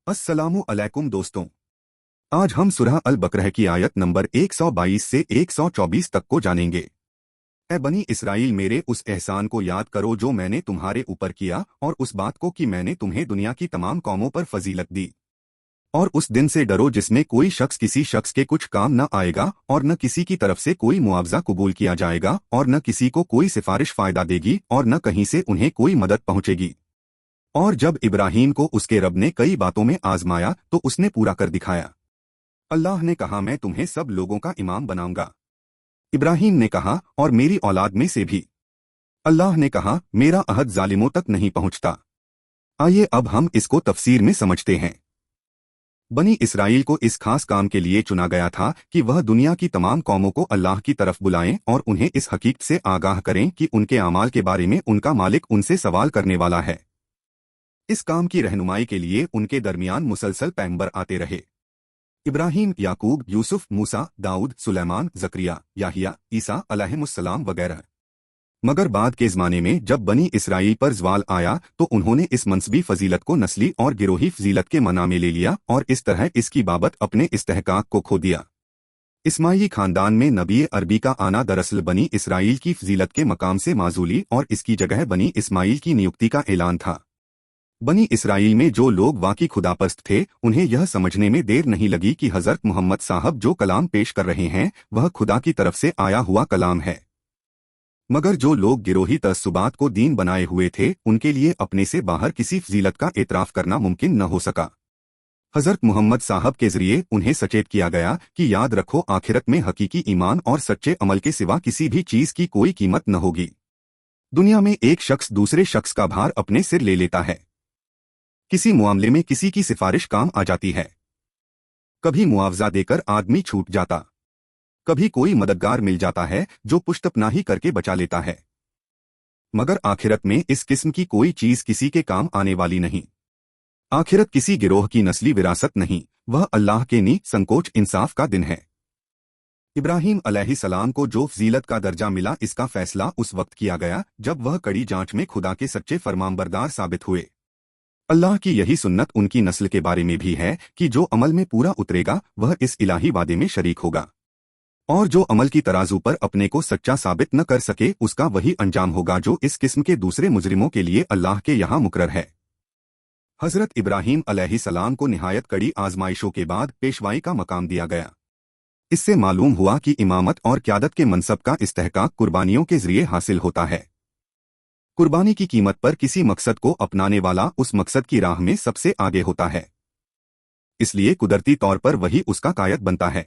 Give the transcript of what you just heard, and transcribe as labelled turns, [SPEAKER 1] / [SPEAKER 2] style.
[SPEAKER 1] अस्सलामु अलैकुम दोस्तों। आज हम सूरह अल बकरह की आयत नंबर 122 से 124 तक को जानेंगे। ए बनी इसराइल, मेरे उस एहसान को याद करो जो मैंने तुम्हारे ऊपर किया, और उस बात को कि मैंने तुम्हें दुनिया की तमाम कौमों पर फजीलत दी। और उस दिन से डरो जिसमें कोई शख्स किसी शख्स के कुछ काम न आएगा, और न किसी की तरफ से कोई मुआवजा कबूल किया जाएगा, और न किसी को कोई सिफारिश फायदा देगी, और न कहीं से उन्हें कोई मदद पहुंचेगी। और जब इब्राहीम को उसके रब ने कई बातों में आजमाया तो उसने पूरा कर दिखाया। अल्लाह ने कहा, मैं तुम्हें सब लोगों का इमाम बनाऊंगा। इब्राहीम ने कहा, और मेरी औलाद में से भी। अल्लाह ने कहा, मेरा अहद जालिमों तक नहीं पहुंचता। आइए अब हम इसको तफसीर में समझते हैं। बनी इसराइल को इस खास काम के लिए चुना गया था कि वह दुनिया की तमाम कौमों को अल्लाह की तरफ बुलाएं और उन्हें इस हकीकत से आगाह करें कि उनके अमाल के बारे में उनका मालिक उनसे सवाल करने वाला है। इस काम की रहनुमाई के लिए उनके दरमियान मुसलसल पैगंबर आते रहे। इब्राहीम, याकूब, यूसुफ, मूसा, दाऊद, सुलेमान, जकरिया, याहिया, ईसा अलैहिमुस्सलाम वगैरह। मगर बाद के ज़माने में जब बनी इसराइल पर ज़वाल आया तो उन्होंने इस मनसबी फजीलत को नस्ली और गिरोही फजीलत के मना में ले लिया और इस तरह इसकी बाबत अपने इस्तेहकाक को खो दिया। इस्माइली खानदान में नबी अरबी का आना दरअसल बनी इसराइल की फजीलत के मकाम से माजूली और इसकी जगह बनी इस्माइल की नियुक्ति का ऐलान था। बनी इसराइल में जो लोग वाकई खुदापरस्त थे उन्हें यह समझने में देर नहीं लगी कि हज़रत मोहम्मद साहब जो कलाम पेश कर रहे हैं वह खुदा की तरफ से आया हुआ कलाम है। मगर जो लोग गिरोही तअस्सुबात को दीन बनाए हुए थे उनके लिए अपने से बाहर किसी फजीलत का एतराफ़ करना मुमकिन न हो सका। हज़रत मोहम्मद साहब के जरिए उन्हें सचेत किया गया कि याद रखो, आखिरत में हकीकी ईमान और सच्चे अमल के सिवा किसी भी चीज़ की कोई कीमत न होगी। दुनिया में एक शख्स दूसरे शख्स का भार अपने सिर ले लेता है। किसी मामले में किसी की सिफारिश काम आ जाती है। कभी मुआवजा देकर आदमी छूट जाता, कभी कोई मददगार मिल जाता है जो पुश्तपनाही करके बचा लेता है। मगर आखिरत में इस किस्म की कोई चीज किसी के काम आने वाली नहीं। आखिरत किसी गिरोह की नस्ली विरासत नहीं, वह अल्लाह के नी संकोच इंसाफ का दिन है। इब्राहीम अलैहिस्सलाम को जो फजीलत का दर्जा मिला इसका फैसला उस वक्त किया गया जब वह कड़ी जांच में खुदा के सच्चे फरमानबरदार साबित हुए। अल्लाह की यही सुन्नत उनकी नस्ल के बारे में भी है कि जो अमल में पूरा उतरेगा वह इस इलाही वादे में शरीक होगा, और जो अमल की तराजू पर अपने को सच्चा साबित न कर सके उसका वही अंजाम होगा जो इस किस्म के दूसरे मुजरिमों के लिए अल्लाह के यहाँ मुकर्रर है। हज़रत इब्राहीम अलैहिस्सलाम को निहायत कड़ी आजमाइशों के बाद पेशवाई का मकाम दिया गया। इससे मालूम हुआ कि इमामत और क़यादत के मनसब का इस्तेहकाक कुर्बानियों के जरिए हासिल होता है। कुर्बानी की कीमत पर किसी मकसद को अपनाने वाला उस मकसद की राह में सबसे आगे होता है, इसलिए कुदरती तौर पर वही उसका कायद बनता है।